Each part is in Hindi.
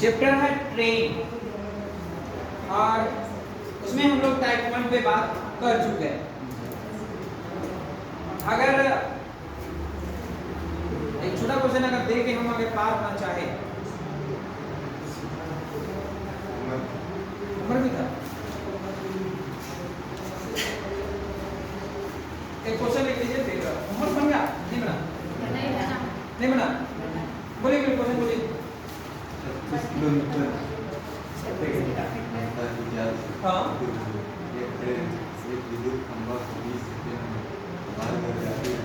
चैप्टर है ट्रेन और उसमें हम लोग टाइप 1 पे बात कर चुके हैं। अगर एक छोटा क्वेश्चन अगर दे के हम अगर पार होना चाहे, उम्र भी था एक क्वेश्चन लिख लीजिए, देगा उम्र बन गया नहीं बना, नहीं बना, बोलिए बोलिए क्वेश्चन बोलिए। 25 किलोमीटर हाँ एक ट्रेन एक विद्युत खंभा को 20 सेकंड में पार कर जाती है।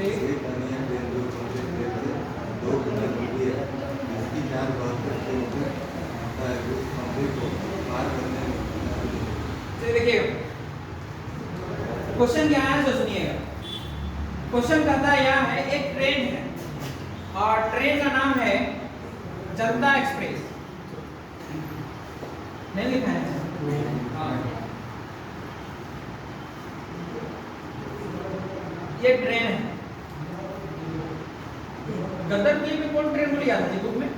एक अन्य ट्रेन जो पहुंचे ट्रेन से 2 गुना लंबी है, इसकी 472 किलोमीटर होता है, उस खंभे को पार करने में। देखिए क्वेश्चन क्या है तो सुनिएगा। क्वेश्चन कहता है यह है एक ट्रेन है और ट्रेन का नाम है जनता एक्सप्रेस। नहीं लिखा है? हाँ। ये ट्रेन है। गदर फिल्म में कौन ट्रेन बोली जाती है बुक में?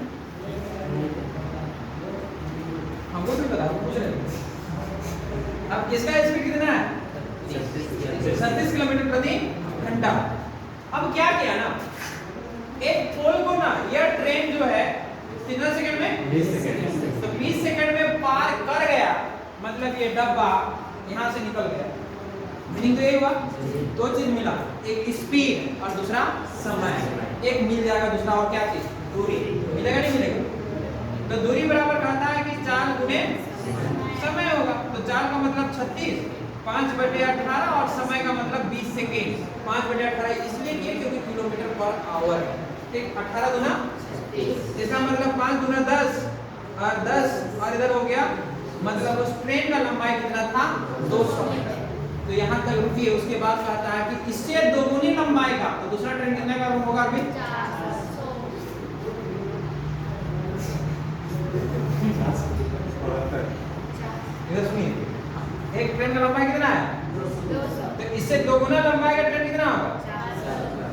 हमको भी पता, पूछ रहे हैं। अब इसका स्पीड कितना है? 37 किलोमीटर प्रति घंटा। अब क्या किया ना, एक पोल को ना यह ट्रेन जो है कितना सेकंड में? 20 सेकंड। तो 20 सेकंड में पार कर गया, मतलब ये डब्बा यहाँ से निकल गया। मीनिंग तो ये हुआ, दो चीज मिला, एक स्पीड और दूसरा समय। एक मिल जाएगा, दूसरा और क्या चीज? दूरी। मिलेगा नहीं मिलेगा? तो दूरी बराबर कहता है कि 4 गुने समय होगा। तो 4 का मतलब 36, 5/18 और समय का मतलब 20 सेकेंड। 5/18 इसलिए किए क्योंकि किलोमीटर पर आवर है। ठीक, 18 गुना 30, इसका मतलब 5 गुना 10 और 10 और इधर हो गया, मतलब उस ट्रेन का लंबाई कितना था? 200 मीटर। तो यहाँ तक रुकी है। उसके बाद कहता है कि इससे दोगुनी लंबाई का, तो दूसरा ट्रेन कितने का होगा अभी? 400। इधर सुनिए, एक ट्रेन का लंबाई कितना है? 200। तो इससे दोगुना लंबाई का ट्रेन कितना होगा? 400।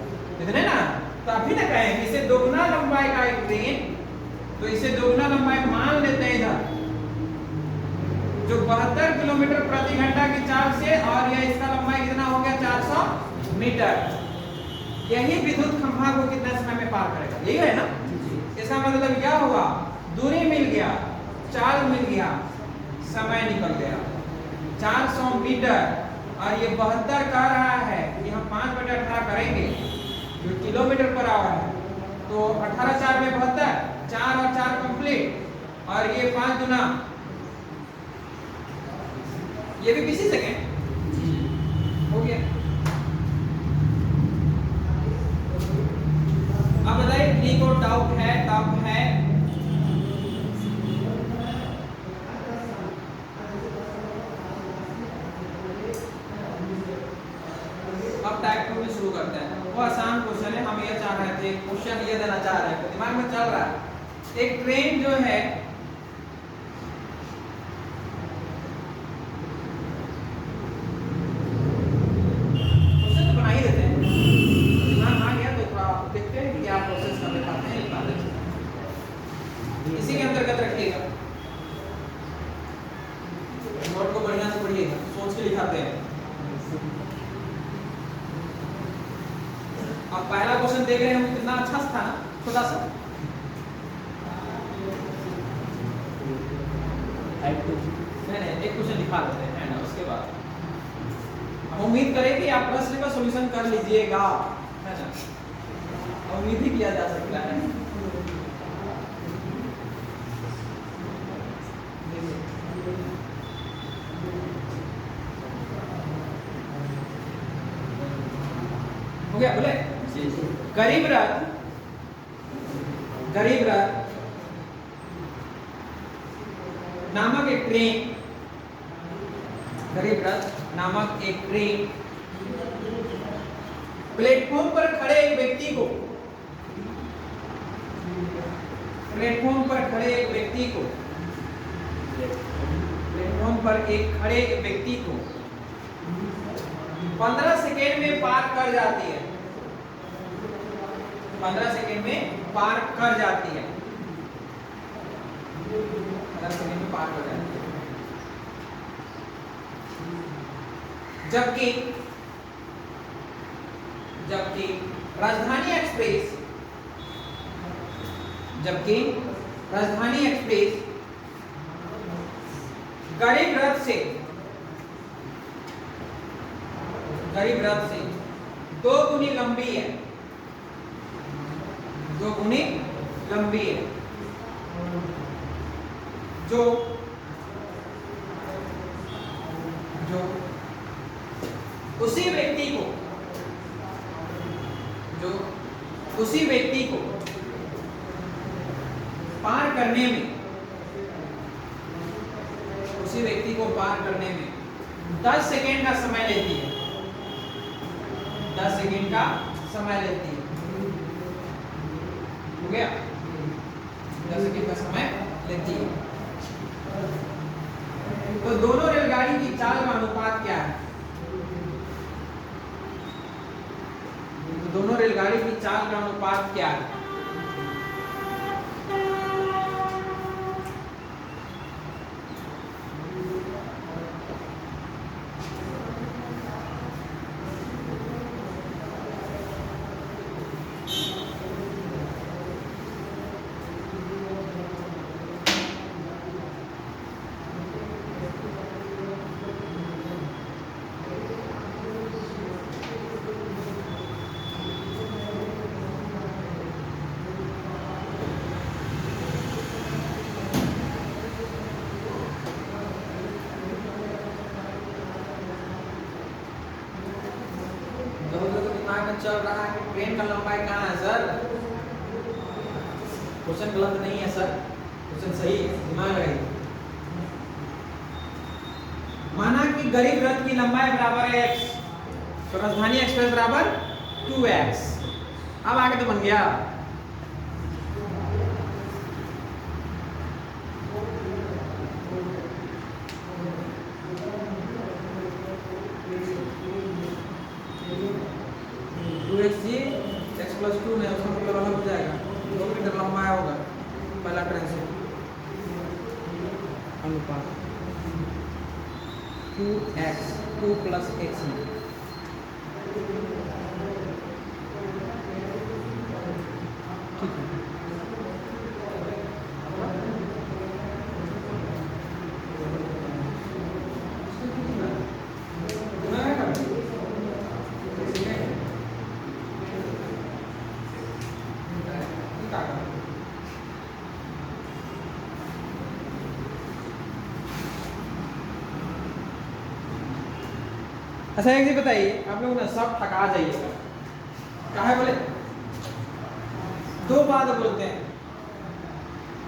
इतने ना, तो अभी ना कहें इससे दोगुना लंबाई का एक ट्रेन, तो इसे दोगुना लंबाई मान लेते हैं इधर, जो 72 किलोमीटर प्रति घंटा की चाल से, और यह इसका लंबाई कितना हो गया? 400 मीटर। यही विद्युत खंभा को कितने समय में पार करेगा? यही है ना? इसका मतलब क्या हुआ? दूरी मिल गया, चाल मिल गया, समय निकल गया 400 मीटर। और ये 72 कह रहा है कि हम 5/18 करेंगे जो किलोमीटर पर आवर है, तो 18 4 में 72, 4 और 4 कंप्लीट, और ये 5 गुना, ये भी 20 सेकेंड हो गया। अब बताइए टी को डाउट है तब है। अब टाइप 2 में शुरू करते हैं। वो आसान क्वेश्चन है, हम ये चाह रहे थे, क्वेश्चन ये देना चाह रहे हैं, दिमाग में चल रहा है। एक ट्रेन जो है इसी के अंतर्गत रखिएगा। नोट को बढ़िया से पढ़िएगा, सोच के लिखाते हैं। अब पहला क्वेश्चन देख रहे हैं, कितना अच्छा था ना, छोटा सा। नहीं, एक क्वेश्चन लिखा देते हैं ना, उसके बाद हम उम्मीद करें कि आप प्रश्न का सॉल्यूशन कर लीजिएगा, है ना? उम्मीद ही किया जा सकता है। हो गया? बोले गरीब रथ नामक एक ट्रेन, गरीब रथ नामक एक ट्रेन प्लेटफॉर्म पर खड़े एक व्यक्ति को, प्लेटफॉर्म पर खड़े एक व्यक्ति को, प्लेटफॉर्म पर एक खड़े व्यक्ति को 15 सेकेंड में पार कर जाती है। 15 सेकेंड में पार कर जाती है। 15 सेकंड में पार कर जाती है। जबकि राजधानी एक्सप्रेस गरीब रथ से 2 गुनी लंबी है, 2 गुनी लंबी है, जो उसी व्यक्ति को पार करने में 10 सेकेंड का समय लेती है, 10 सेकेंड का समय लेती है। हो गया, 10 सेकेंड का समय लेती है। तो दोनों रेलगाड़ी की चाल का अनुपात क्या है? दोनों रेलगाड़ी की चाल का अनुपात क्या है? चल रहा है कि ट्रेन का लंबाई कहाँ है सर? क्वेश्चन गलत नहीं है सर, क्वेश्चन सही है, दिमाग लगाइए। माना कि गरीब रथ की लंबाई बराबर है x, तो राजधानी एक्सप्रेस बराबर 2x। अब आगे तो बन गया। x+2 में उसका मतलब अलग हो जाएगा, 2 मीटर लंबा होगा पहला ट्रेन से। अनुपात 2x 2 + x में ठीक है। अच्छा एक चीज बताइए, आप लोग ना सब थका जाइएगा, काहे बोले? 2 बात बोलते हैं।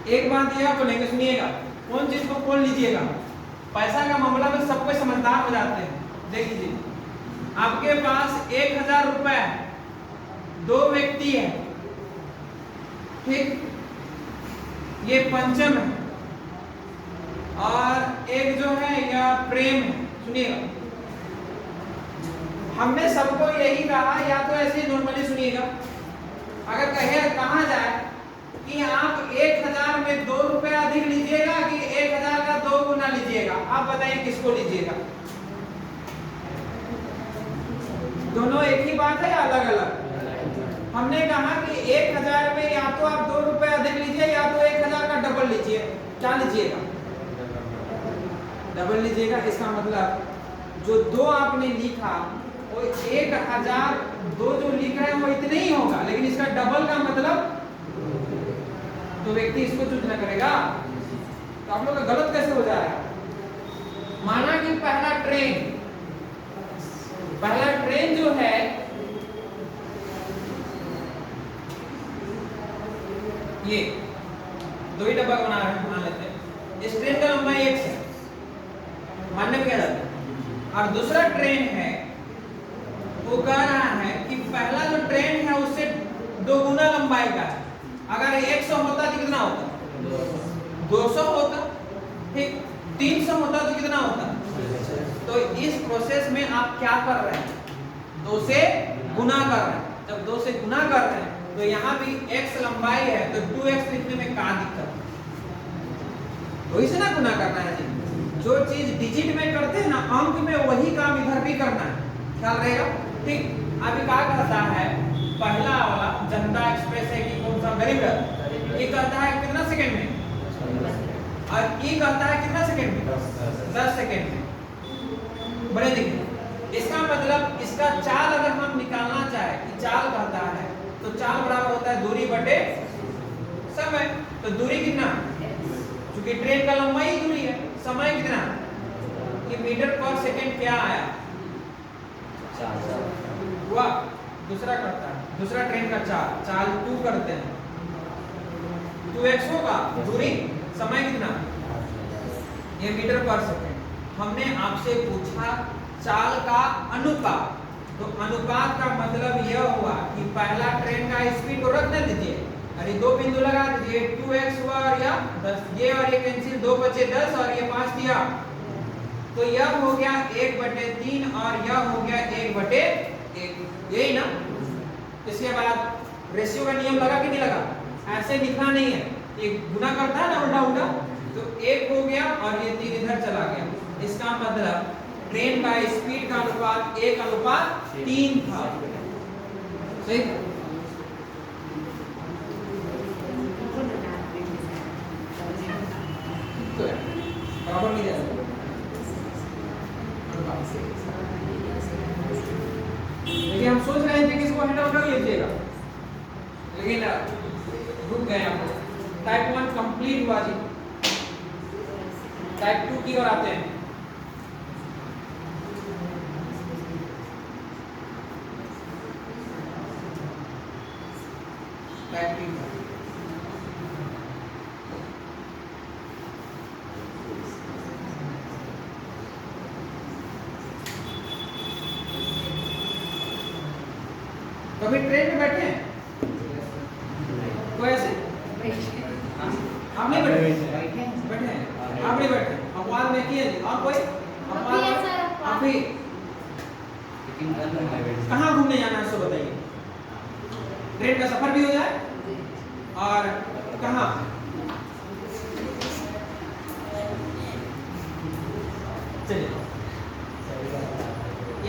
एक बात यह बोलेंगे, सुनिएगा, कौन चीज को खोल लीजिएगा। पैसा का मामला में सब कोई समझदार हो जाते हैं। देख लीजिए, आपके पास 1000 रुपए है, 2 व्यक्ति है, ठीक, ये पंचम है और एक जो है यह प्रेम है। सुनिएगा, हमने सबको यही कहा, या तो ऐसे नॉर्मली सुनिएगा, अगर कहा जाए कि आप 1000 में 2 रुपए अधिक लीजिएगा कि 1000 का 2 गुना लीजिएगा, आप बताइए किसको लीजिएगा? दोनों एक ही बात है या अलग अलग? हमने कहा कि 1000 में या तो आप 2 रुपए अधिक लीजिए या तो 1000 का डबल लीजिए। क्या लीजिएगा? डबल लीजिएगा। इसका मतलब जो 2 आपने लिखा वो 1000, 2 जो लिख रहे हैं वो इतने ही होगा, लेकिन इसका डबल का मतलब तो व्यक्ति इसको चूज न करेगा। तो आप लोग का गलत कैसे हो जा रहा है? माना कि पहला ट्रेन जो है ये 2 ही डब्बा बना लेते हैं। इस ट्रेन का लंबाई x है, मानने में क्या जाता है। और दूसरा ट्रेन है, वो कह रहा है कि पहला जो ट्रेन है उससे 2 गुना लंबाई का है। अगर 100 होता तो कितना होता? 200 होता, ठीक। 300 होता तो कितना होता? तो इस प्रोसेस में आप क्या कर रहे हैं? 2 से गुना कर रहे हैं। जब 2 से गुना कर रहे हैं तो यहाँ भी x लंबाई है, तो 2x लिखने में क्या दिक्कत? वही से ना गुना करना है जी। जो चीज डिजिट में करते हैं ना अंक में, वही काम इधर भी करना है, ख्याल रहेगा। ठीक, अभी क्या कहता है पहला वाला जनता एक्सप्रेस है कि कौन सा गरीब रथ, ये कहता है कितना सेकंड में, और ये कहता है कितना सेकंड में, 10 सेकंड में। बड़े देखिए इसका मतलब इसका चाल अगर हम निकालना चाहे कि चाल कहता है तो चाल बराबर होता है दूरी बटे समय। तो दूरी कितना, क्योंकि ट्रेन का लंबाई दूरी है, समय कितना कि मीटर पर सेकंड क्या आया, हुआ। दूसरा करता है, दूसरा ट्रेन का चाल 2 करते हैं, 2x होगा दूरी, समय कितना, ये मीटर पर सेकंड। हमने आपसे पूछा चाल का अनुपात, तो अनुपात का मतलब यह हुआ कि पहला ट्रेन का स्पीड को रख दीजिए, अरे 2 बिंदु लगा दीजिए, 2x हुआ और यह 10, ये और ये कैंसिल, 2 बचे 10 और ये 5 दिया, तो यह हो गया 1/3 और यह हो गया 1/1, यही ना। इसके बाद रेशियो का नियम लगा कि नहीं लगा, ऐसे लिखना नहीं है, ये गुना करता है ना उल्टा उल्टा, तो 1 हो गया और ये 3 इधर चला गया। इसका मतलब ट्रेन का स्पीड का अनुपात 1:3 था, सही। बराबर नहीं जाएगा, लेकिन हम सोच रहे थे कि इसको हैंड आउट कर लीजिएगा, लेकिन रुक गए हम लोग। टाइप 1 कंप्लीट हुआ जी, टाइप 2 की ओर आते हैं। टाइप 3 कभी ट्रेन में बैठे हैं कोई ऐसे, आप नहीं बैठे, बैठे हैं, आप नहीं बैठे, अपवाद में किए और कोई अपवाद, आप भी कहाँ घूमने जाना है सो बताइए, ट्रेन का सफर भी हो जाए और कहाँ, चलिए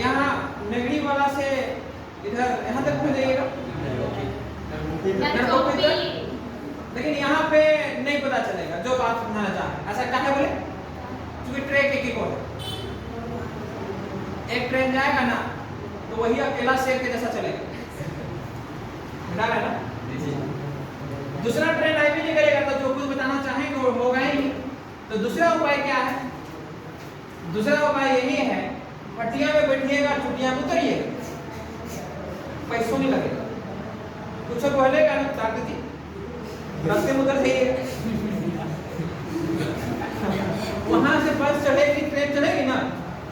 यहाँ नगरी वाला से इधर यहाँ तक पहुंच जाइएगा, लेकिन यहाँ पे नहीं पता चलेगा जो बात समझाना चाहे। ऐसा क्या है बोले, क्योंकि ट्रेन एक और एक ट्रेन जाएगा ना तो वही अकेला शेर के जैसा चलेगा, डर है ना। दूसरा ट्रेन आई भी नहीं करेगा तो जो कुछ बताना चाहेंगे वो होगा ही नहीं। तो दूसरा उपाय क्या है, दूसरा उपाय यही है पटिया में बैठिएगा, छुट्टियां में उतरिएगा, पैसों नहीं लगेगा, कुछ बोलेगा ना उतार दीजिए, रास्ते में उतर जाइएगा। वहां से बस चढ़ेगी, ट्रेन चलेगी ना,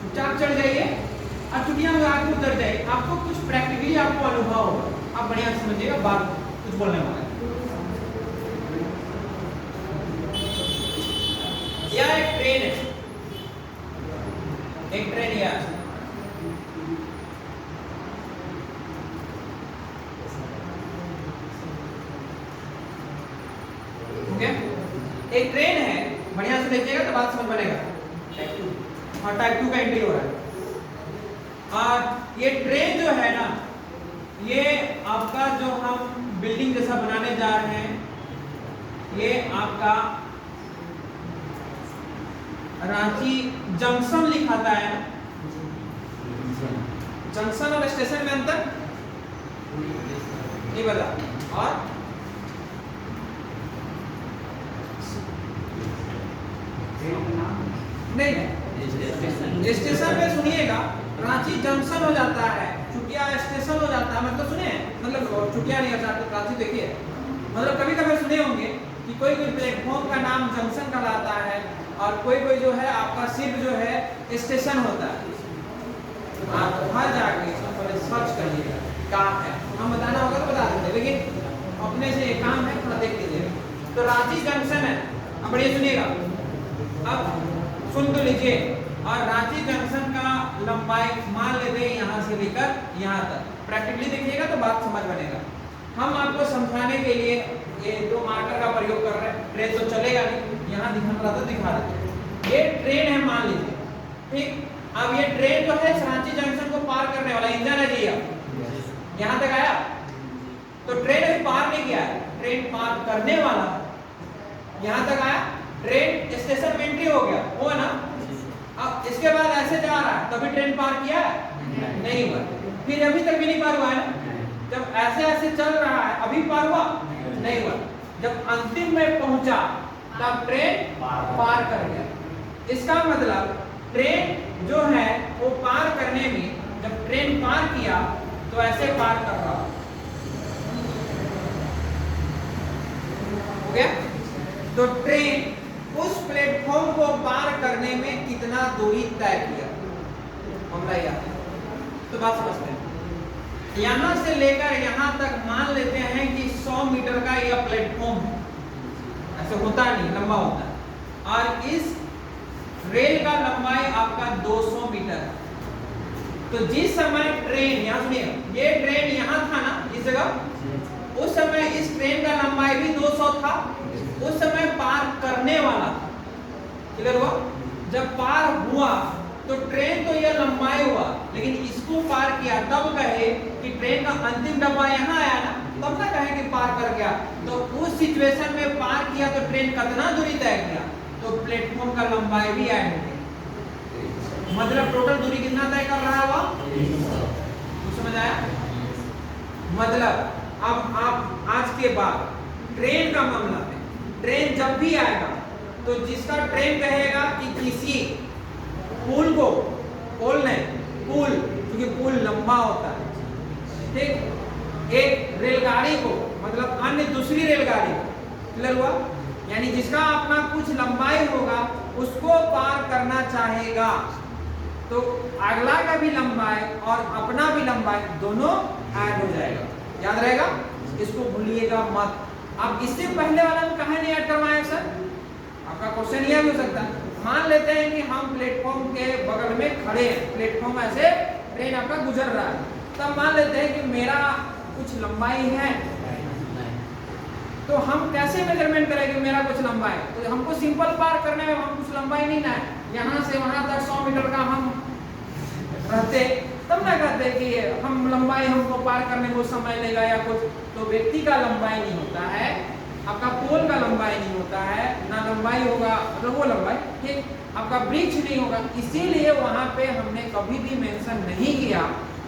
चुपचाप चढ़ जाइए और छुट्टियां में आके उतर जाइए, आपको कुछ प्रैक्टिकली आपको अनुभव होगा, आप बढ़िया समझिएगा बात कुछ बोलने वाला है। यह एक ट्रेन है, एक ट्रेन यह एक ट्रेन है, बढ़िया से देखिएगा तो बात समझ बनेगा। टाइप 2 और टाइप 2 का एंट्री हो रहा है और ये ट्रेन जो है ना, ये आपका जो हम बिल्डिंग जैसा बनाने जा रहे हैं, ये आपका रांची जंक्शन लिखाता है ना, जंक्शन और स्टेशन में अंतर नहीं बता, और नहीं स्टेशन पे सुनिएगा रांची जंक्शन हो जाता है, चुटिया स्टेशन हो जाता है, मतलब सुनिए, मतलब चुटिया नहीं होता तो रांची देखिए, मतलब कभी कभी सुने होंगे कि कोई कोई प्लेटफॉर्म का नाम जंक्शन कहलाता है और कोई कोई जो है आपका सिर्फ जो है स्टेशन होता है। आप वहाँ जाके सर्च करिएगा कहाँ है, हम बताना होगा तो बता देंगे, लेकिन अपने से एक काम है थोड़ा देख लीजिएगा। तो रांची जंक्शन है, अब बढ़िया सुनिएगा, अब सुन तो लीजिए, और रांची जंक्शन का लंबाई मान लेते हैं यहाँ से लेकर यहाँ तक, प्रैक्टिकली देखिएगा तो बात समझ बनेगा। हम आपको समझाने के लिए ये 2 मार्कर का प्रयोग कर रहे हैं, ट्रेन तो चलेगा नहीं, यहाँ दिखाना रहा तो दिखा देते। ये ट्रेन है मान लीजिए, ठीक। अब ये ट्रेन जो है रांची जंक्शन को पार करने वाला इंजन है जी, यहाँ तक आया। तो ट्रेन अभी पार नहीं किया है, ट्रेन पार करने वाला यहाँ तक आया, ट्रेन स्टेशन में एंट्री हो गया, हो ना। अब इसके बाद ऐसे जा रहा है, तभी ट्रेन पार किया है नहीं हुआ, फिर अभी तक भी नहीं पार हुआ है ना। जब ऐसे ऐसे चल रहा है अभी पार हुआ नहीं हुआ, जब अंतिम में पहुंचा तब ट्रेन पार कर गया। इसका मतलब ट्रेन जो है वो पार करने में, जब ट्रेन पार किया तो ऐसे पार कर रहा हो गया। तो ट्रेन उस प्लेटफॉर्म को पार करने में कितना दूरी तय किया हमरा याद। तो बात समझते हैं, यहां से लेकर यहां तक मान लेते हैं कि 100 मीटर का यह प्लेटफॉर्म है, ऐसे होता नहीं, लंबा होता है। और इस रेल का लंबाई आपका 200 मीटर है। तो जिस समय ट्रेन, यहाँ सुनिए, ये ट्रेन यहाँ था ना इस जगह, उस समय इस ट्रेन का लंबाई भी 200 था, उस समय पार करने वाला था। क्लियर हुआ? जब पार हुआ तो ट्रेन तो यह लंबाई हुआ, लेकिन इसको पार किया तब कहे कि ट्रेन का अंतिम डब्बा यहाँ आया ना, तब ना कहे कि पार कर गया। तो उस सिचुएशन में पार किया तो ट्रेन कितना दूरी तय किया, तो प्लेटफॉर्म का लंबाई भी ऐड हो गई। मतलब टोटल दूरी कितना तय कर रहा होगा, तो समझ आया? मतलब अब आप आज के बाद ट्रेन का मामला है, ट्रेन जब भी आएगा तो जिसका ट्रेन कहेगा कि किसी पुल को, पुल नहीं, पुल, क्योंकि पुल लंबा होता है, ठीक, एक रेलगाड़ी को, मतलब अन्य दूसरी रेलगाड़ी को, क्लियर हुआ? यानी जिसका अपना कुछ लंबाई होगा उसको पार करना चाहेगा तो अगला का भी लंबाई और अपना भी लंबाई दोनों ऐड हो जाएगा। याद रहेगा, इसको भूलिएगा मत। अब इससे पहले वाला में कहा नहीं ऐड करवाएं सर, आपका क्वेश्चन यह भी हो सकता है। मान लेते हैं कि हम प्लेटफॉर्म के बगल में खड़े हैं, प्लेटफॉर्म ऐसे ट्रेन आपका गुजर रहा है, तब मान लेते हैं कि मेरा कुछ लंबाई है, तो हम कैसे मेजरमेंट करेंगे मेरा कुछ लंबाई? तो हमको सिंपल पार करने में हम कुछ लंबाई नहीं ना है, यहाँ से वहां तक 100 मीटर का हम रहते तब ना कहते कि हम लंबाई हमको पार करने में समय लेगा या कुछ। तो व्यक्ति का लंबाई नहीं होता है, आपका पोल का लंबाई नहीं होता है, ना लंबाई होगा मतलब वो लंबाई, ठीक, आपका वृक्ष नहीं होगा। इसीलिए वहां पे हमने कभी भी मेंशन नहीं किया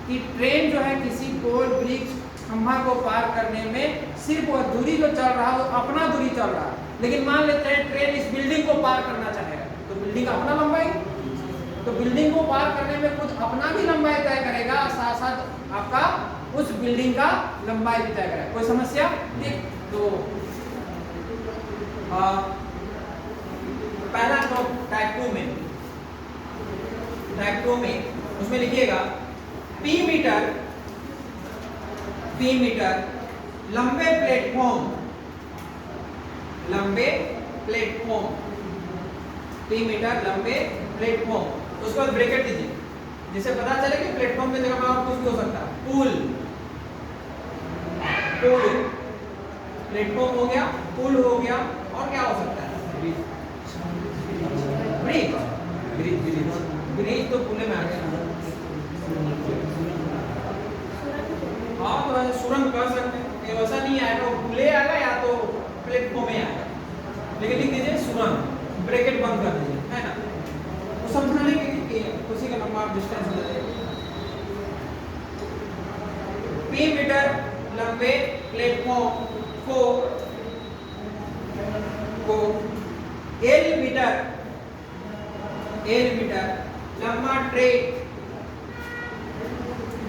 कि ट्रेन जो है किसी पोल, वृक्ष, खंभा को पार करने में सिर्फ वह दूरी जो चल रहा है वो अपना दूरी चल रहा है। लेकिन मान लेते हैं ट्रेन इस बिल्डिंग को पार करना चाहेगा, तो बिल्डिंग अपना लंबाई, तो बिल्डिंग को पार करने में कुछ अपना भी लंबाई तय करेगा, साथ साथ आपका उस बिल्डिंग का लंबाई भी तय करेगा। कोई समस्या? ठीक, तो पहला तो टाइप 2 में, टाइप 2 में उसमें लिखिएगा पी मीटर लंबे प्लेटफॉर्म, लंबे प्लेटफॉर्म, पी मीटर लंबे प्लेटफॉर्म, उसके बाद ब्रैकेट दीजिए जिससे पता चले कि प्लेटफॉर्म की जगह पर और कुछ भी हो सकता है। पुल, पुल, प्लेटफॉर्म हो गया, पुल हो गया, और क्या हो सकता है? ब्रिज, ब्रिज तो पुल में आ गया। हाँ, तो ऐसे सुरंग कर सकते हैं, वैसा नहीं आएगा, वो पुले आएगा या तो प्लेटफॉर्म में आएगा, लेकिन लिख दीजिए सुरंग, ब्रैकेट बंद कर दीजिए, है ना। तो समझाने के लिए उसी का लंबा डिस्टेंस ले लेंगे। पी मीटर लंबे प्लेटफॉर्म को एल मीटर लंबा ट्रेन,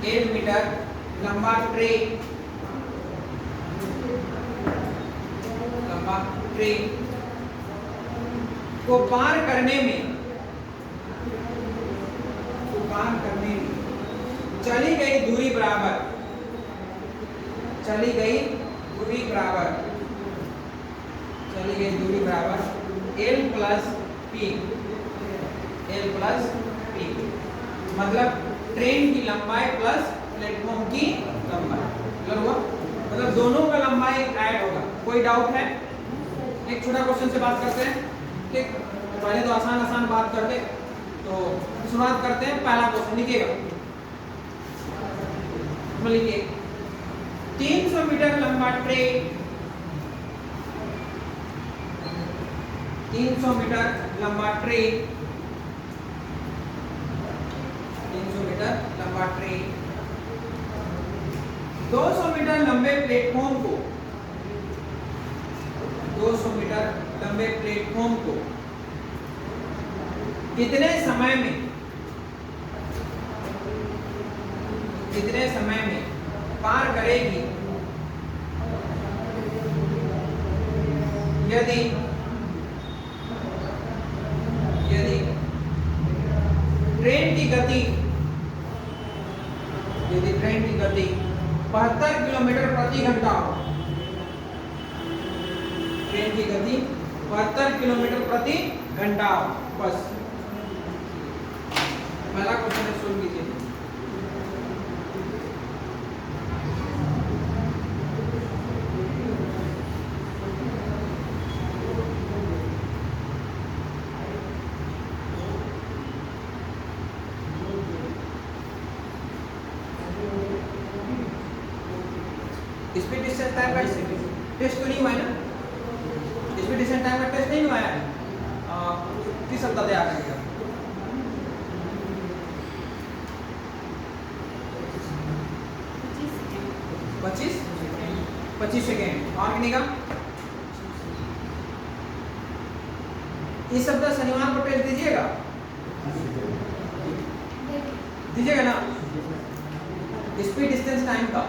एल मीटर लंबा ट्रेन को पार करने में चली गई दूरी बराबर, L प्लस P, मतलब ट्रेन की लंबाई प्लस प्लेटफॉर्म की लंबाई, क्लियर हुआ? मतलब दोनों का लंबाई ऐड होगा। कोई डाउट है? एक छोटा क्वेश्चन से बात करते हैं। ठीक, पहले तो आसान आसान बात करते, तो शुरुआत करते हैं। पहला क्वेश्चन लिखिएगा, लिखिए 300 मीटर लंबा ट्रेन, 300 मीटर लंबा ट्रेन, 300 मीटर लंबा ट्रेन 200 मीटर लंबे प्लेटफॉर्म को, 200 मीटर लंबे प्लेटफॉर्म को कितने समय में, कितने समय में पार करेगी यदि यदि ट्रेन की गति, यदि ट्रेन की गति 72 किलोमीटर प्रति घंटा हो, ट्रेन की गति 72 किलोमीटर प्रति घंटा हो। बस पहला क्वेश्चन सोल्व कीजिए। स्पीड डिस्टेंस टाइम का टेस्ट तो नहीं हुआ है ना, स्पीड डिस्टेंस टाइम का टेस्ट नहीं हुआ है, किस सप्ताह तैयार करेगा? पच्चीस सेकेंड। और कितने का? इस सप्ताह शनिवार को टेस्ट दीजिएगा, दीजिएगा ना स्पीड डिस्टेंस टाइम का,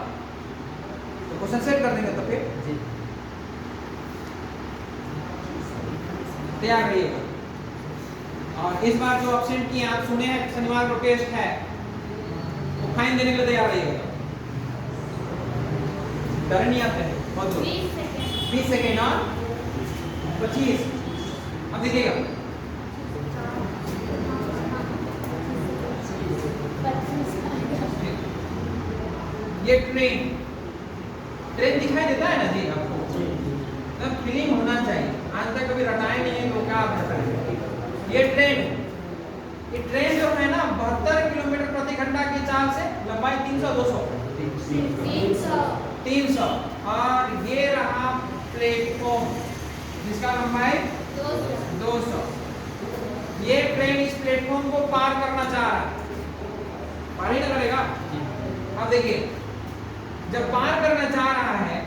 तो क्वेश्चन सेट कर देंगे। तो फिर तैयार रहिएगा। और इस बार जो ऑप्शन किए आप सुने हैं, शनिवार को टेस्ट है, तो फाइन देने के लिए तैयार रहिएगा। डर नहीं आते हैं बहुत, 20 सेकेंड और 25। अब देखिएगा, ये ट्रेन दिखाई देता है ना जी आपको, तब फीलिंग होना चाहिए। आज तक कभी रटाए नहीं है तो क्या आप बताएं। ये ट्रेन जो है ना 72 किलोमीटर प्रति घंटा की चाल से, लंबाई 300 और ये रहा प्लेटफॉर्म जिसका लंबाई 200। ये ट्रेन इस प्लेटफॉर्म को पार करना चाह रहा है, पार ही ना करेगा। अब देखिए, जब पार करना चाह रहा है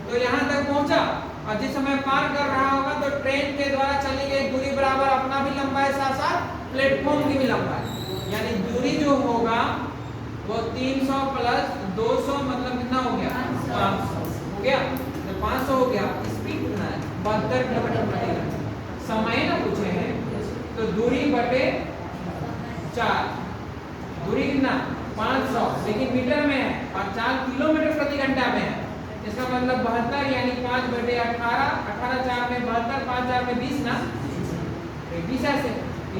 तो यहाँ तक पहुंचा, और जिस समय पार कर रहा होगा तो ट्रेन के द्वारा चली गई दूरी बराबर अपना भी लंबाई, साथ साथ प्लेटफॉर्म की भी लंबाई, यानी दूरी जो होगा वो 300 प्लस 200 मतलब कितना हो गया? 500 हो गया। जब 500 हो गया, स्पीड कितना है? 72 किलोमीटर प्रति घंटा। समय ना पूछे हैं तो दूरी बटे 4, दूरी कितना? 500, लेकिन मीटर में है और 4 किलोमीटर प्रति घंटा में है। इसका मतलब 72 यानी 5 बटे 18, 18 4 में 72, 5 4 में 20 ना, 20 ऐसे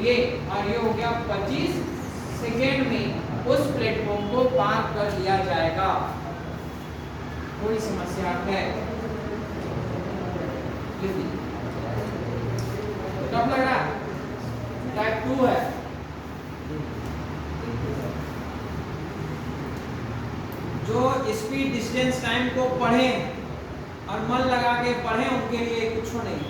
ये, और ये हो गया 25 सेकेंड में उस प्लेटफॉर्म को पार कर लिया जाएगा। कोई समस्या है? कब लग रहा? टाइप 2 है। जो स्पीड डिस्टेंस टाइम को पढ़े और मन लगा के पढ़े, उनके लिए कुछ नहीं।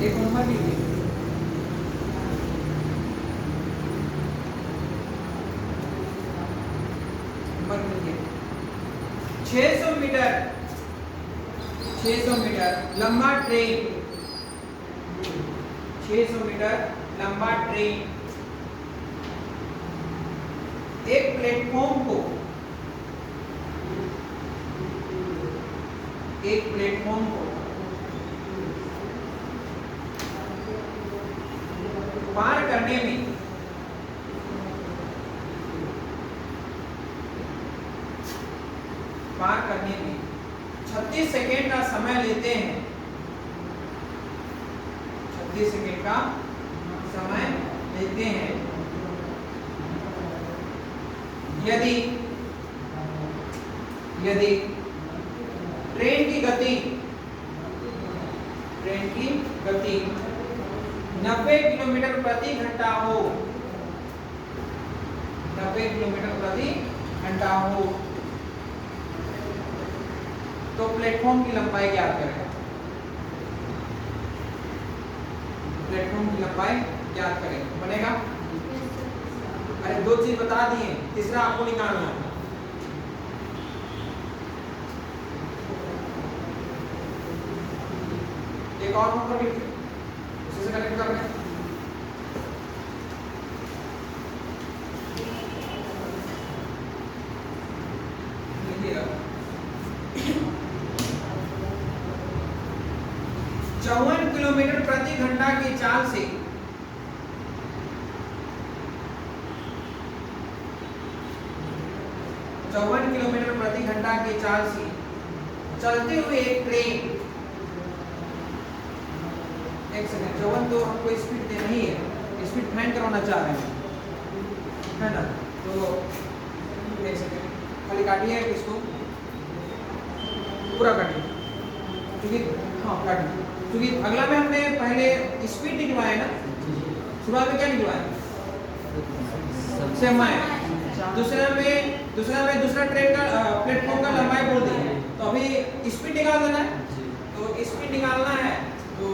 एक नंबर लीजिए, नंबर लीजिए 600 मीटर लंबा ट्रेन, 600 मीटर लंबा ट्रेन एक प्लेटफॉर्म को पार करने में 36 सेकेंड का समय लेते हैं, 36 सेकेंड का समय लेते हैं, यदि ट्रेन की गति 90 किलोमीटर प्रति घंटा हो, 90 किलोमीटर प्रति घंटा हो, तो प्लेटफॉर्म की लंबाई ज्ञात करें। प्लेटफॉर्म की लंबाई ज्ञात करें, बनेगा? अरे 2 चीज बता दिए, तीसरा आपको निकालना है। एक और नंबर लिखिए, उसी से कनेक्ट कर रहे हैं। लिखिएगा 54 किलोमीटर प्रति घंटा की चाल से 54 किलोमीटर प्रति घंटा की चाल से चलते हुए एक ट्रेन, एक सेकंड, 54 तो हमको स्पीड देना ही है, स्पीड फाइंड करवाना चाह रहे हैं, है ना? तो एक सेकंड खाली काटिए इसको, पूरा काटिए, क्योंकि हाँ काटिए, क्योंकि अगला में हमने पहले स्पीड निकलवाया ना, शुरुआत में क्या निकलवाया? समय। दूसरा ट्रेन का प्लेटफॉर्म का लंबाई बोल दी, तो अभी स्पीड निकाल देना है, तो स्पीड निकालना है तो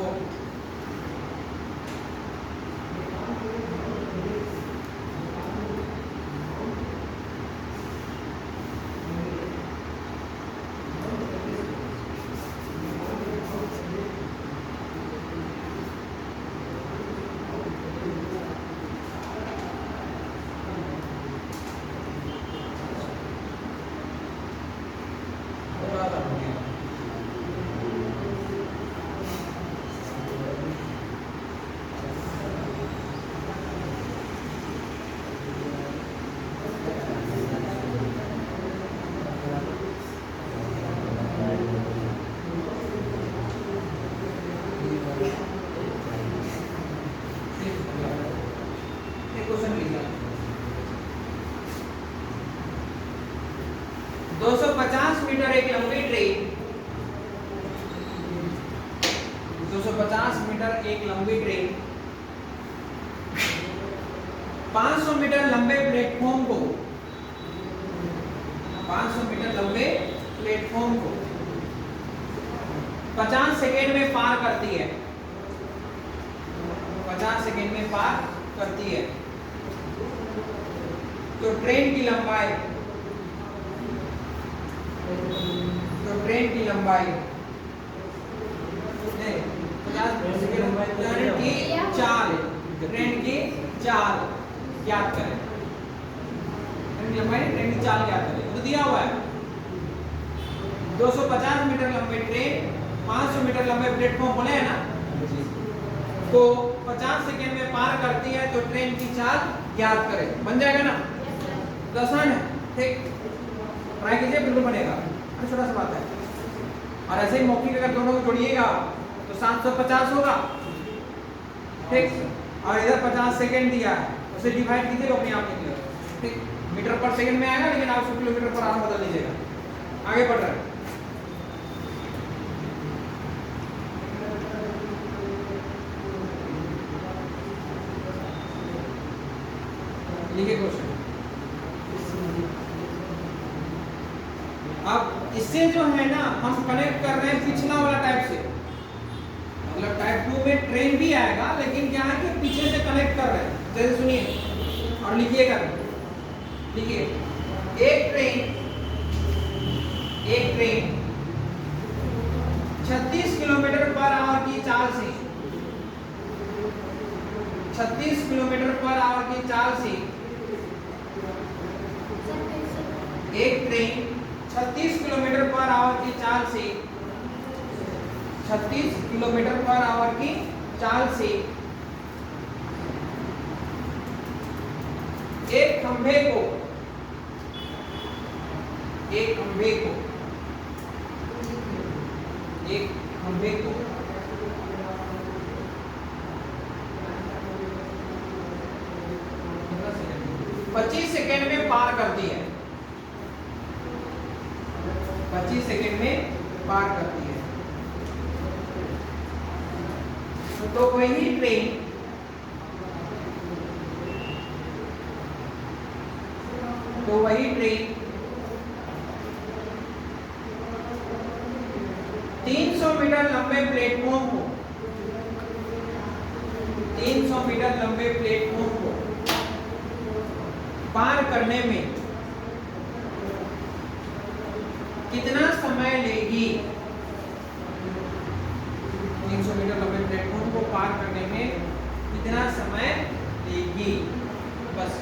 क्वेश्चन लिखा 250 मीटर एक लंबी ट्रेन, 250 मीटर एक लंबी ट्रेन 500 मीटर लंबे प्लेटफॉर्म को 500 मीटर लंबे प्लेटफॉर्म को 50 सेकेंड में पार करती है, 50 सेकेंड में पार करती है, तो ट्रेन की लंबाई ट्रेन की 50 सेकेंड ट्रेन की चाल ज्ञात करें, ट्रेन की चाल ज्ञात करें, तो दिया हुआ है 250 मीटर लंबे ट्रेन 500 मीटर लंबे प्लेटफॉर्म बोले हैं ना, तो 50 सेकेंड में पार करती है, तो ट्रेन की चाल ज्ञात करें, बन जाएगा ना? तो आसान है, ठीक, ट्राई कीजिए, बिल्कुल बनेगा, छोटा सा बात है। और ऐसे ही मौखिक अगर दोनों को जोड़िएगा तो 750 होगा, ठीक, और इधर 50 सेकेंड दिया है, उसे डिवाइड कीजिएगा, अपने आप निकलेगा, ठीक, मीटर पर सेकंड में आएगा, लेकिन आप उसको किलोमीटर पर आवर बदल लीजिएगा। आगे बढ़ रहे हैं, लिखिए क्वेश्चन। अब इससे जो है ना हम कनेक्ट कर रहे हैं पिछला वाला टाइप से, मतलब टाइप 2 में ट्रेन भी आएगा, लेकिन क्या है कि पीछे से कनेक्ट कर रहे हैं। जैसे सुनिए और लिखिएगा, लिखिए एक ट्रेन 36 किलोमीटर पर आवर की चाल से 36 किलोमीटर पर आवर की चाल से एक ट्रेन 36 किलोमीटर पर आवर की चाल से 36 किलोमीटर पर आवर की चाल से एक खंभे को एक खंभे को 25 सेकेंड में पार करती है, 25 सेकेंड में पार करती है। तो वही ट्रेन तो वही ट्रेन 300 मीटर लंबे प्लेटफॉर्म को 300 मीटर लंबे प्लेटफॉर्म को पार करने में कितना समय लेगी? 300 मीटर लंबे प्लेटफॉर्म को पार करने में कितना समय लेगी? बस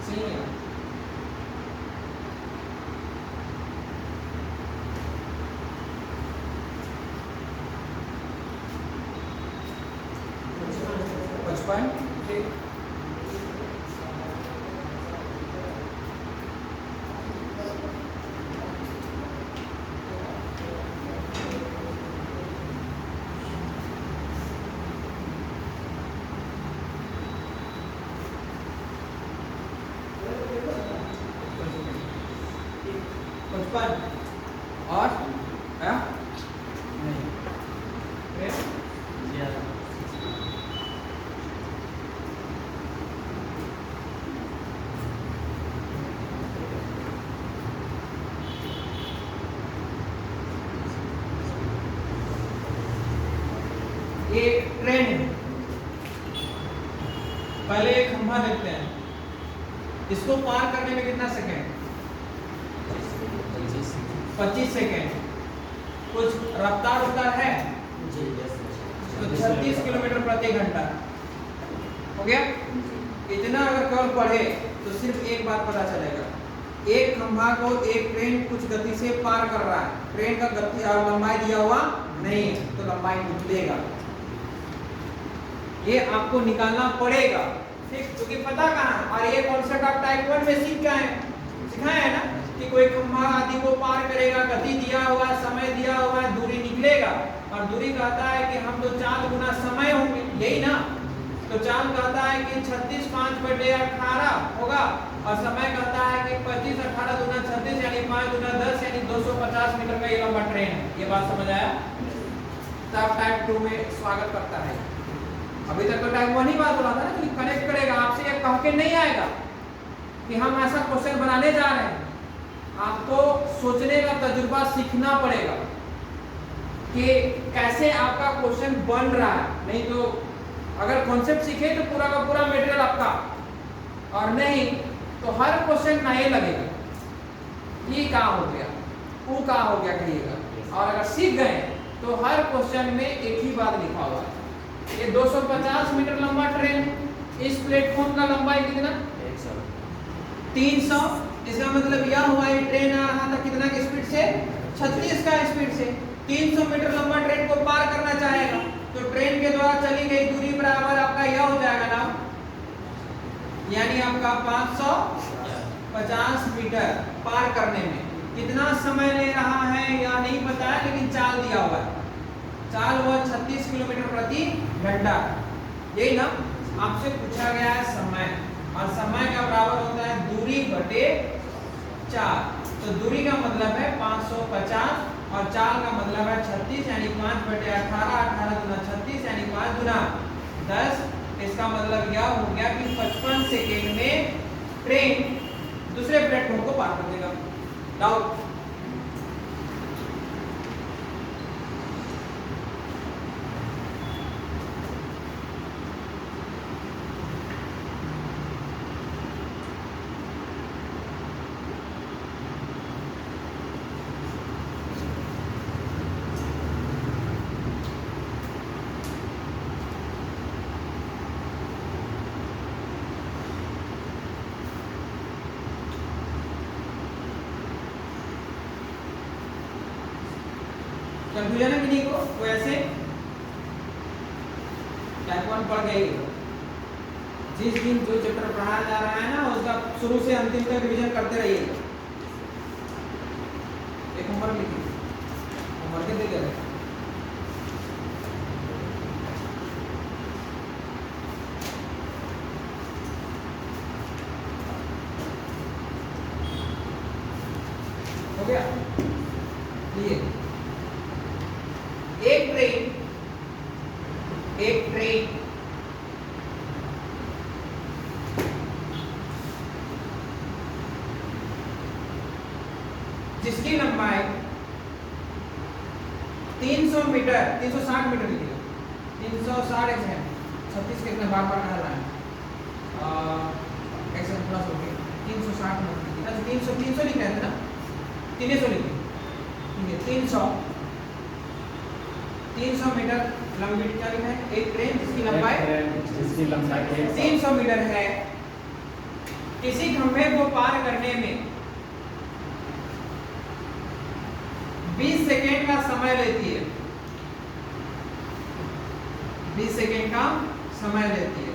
सही है। पचपन और नहीं ये ट्रेन है। पहले एक खंभा देखते हैं, इसको पार करने में कितना सेकेंड? 25 सेकेंड। कुछ रफ्तार है तो 36 किलोमीटर प्रति घंटा हो गया। इतना अगर केवल पढ़े तो सिर्फ एक बात पता चलेगा, एक खंभा को एक ट्रेन कुछ गति से पार कर रहा है, ट्रेन का गति लंबाई दिया हुआ नहीं है तो लंबाई निकलेगा, ये आपको निकालना पड़ेगा, ठीक। क्योंकि पता कहाँ है, और ये कॉन्सेप्ट आप टाइप 1 में सीख गए हैं, सिखाया है ना कि कोई खंभा आदि को पार करेगा, गति दिया हुआ, समय दिया हुआ, दूरी निकलेगा, और दूरी कहता है कि हम तो 4 गुना समय होंगे, यही ना। तो चाल कहता है कि 36 5/18 होगा, और समय कहता है कि 25 18 दूना 36 यानी 5 दूना 10 यानी 250 मीटर का ये लंबा ट्रेन है। ये बात समझ आया? तब टाइप 2 में स्वागत करता है। अभी तक तो टाइप 1 ही बात बोला था ना कि कनेक्ट करेगा आपसे, ये कह के नहीं आएगा कि हम ऐसा क्वेश्चन बनाने जा रहे हैं। आपको सोचने का तजुर्बा सीखना पड़ेगा कि कैसे आपका क्वेश्चन बन रहा है, नहीं तो अगर कॉन्सेप्ट सीखे तो पूरा का पूरा मटेरियल आपका, और नहीं तो हर क्वेश्चन नए लगेगा, ये कहाँ हो गया, वो कहाँ हो गया कहिएगा। और अगर सीख गए तो हर क्वेश्चन में एक ही बात लिखा हुआ है, ये 250 मीटर लंबा ट्रेन, इस प्लेटफॉर्म का लंबाई कितना? 300। इसका मतलब यह हुआ ये ट्रेन आ रहा था कितना की स्पीड से? 36 का स्पीड से। 300 मीटर लंबा ट्रेन को पार करना चाहेगा तो ट्रेन के द्वारा चली गई दूरी बराबर आपका यह हो जाएगा ना, यानी आपका 550 मीटर पार करने में कितना समय ले रहा है या नहीं पता है, लेकिन चाल दिया हुआ है, चाल हुआ 36 किलोमीटर प्रति घंटा। यही ना आपसे पूछा गया है समय, और समय का बराबर होता है दूरी बटे चाल। तो दूरी का मतलब है 550 और चाल का मतलब है 36, यानी 5 बटे 18, 18 गुना 36 यानी 5 गुना 10। इसका मतलब यह हो गया कि 55 सेकेंड में ट्रेन दूसरे प्लेटफॉर्म को पार कर देगा। डाउट? कंफ्यूजन है किन्हीं को? वो ऐसे टाइप 1 पढ़ गए, जिस दिन जो चैप्टर पढ़ाया जा रहा है ना उसका शुरू से अंतिम तक रिवीजन करते रहिए। एक होमवर्क लिखिए, होमवर्क दे दे हो गया। लिए एक ट्रेन जिसकी लंबाई 300 मीटर 360 मीटर लिखिए, 360 है 36 के बार बार कहा रहा है एक्शन प्लस हो गया 360 मीटर। अच्छा 300 लिख रहे थे ना, 300 लिखिए, ठीक है। 300 मीटर लंबी क्या लिखा है? एक ट्रेन जिसकी लंबाई 300 मीटर है, किसी खंभे को पार करने में 20 सेकेंड का समय लेती है, 20 सेकेंड का समय लेती है।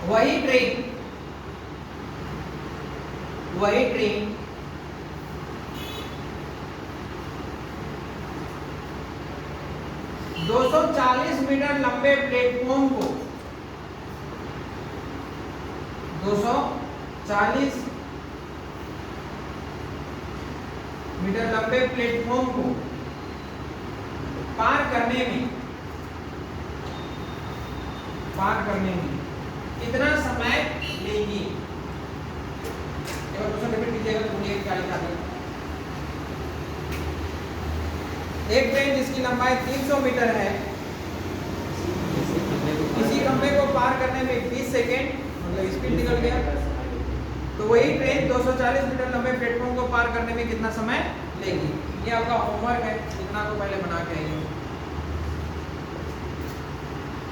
वही ट्रेन 240 मीटर लंबे प्लेटफॉर्म को 240 मीटर लंबे प्लेटफॉर्म को पार करने में कितना समय लेगी? एक बार क्वेश्चन रिपीट कीजिएगा तो मुझे क्या लिखा था। एक ट्रेन जिसकी लंबाई 300 मीटर है, किसी खंभे को पार करने में 20 सेकेंड, मतलब स्पीड निकल गया, तो वही ट्रेन 240 मीटर लंबे प्लेटफॉर्म को पार करने में कितना समय लेगी? ये आपका होमवर्क है, इतना तो पहले बना के आइए।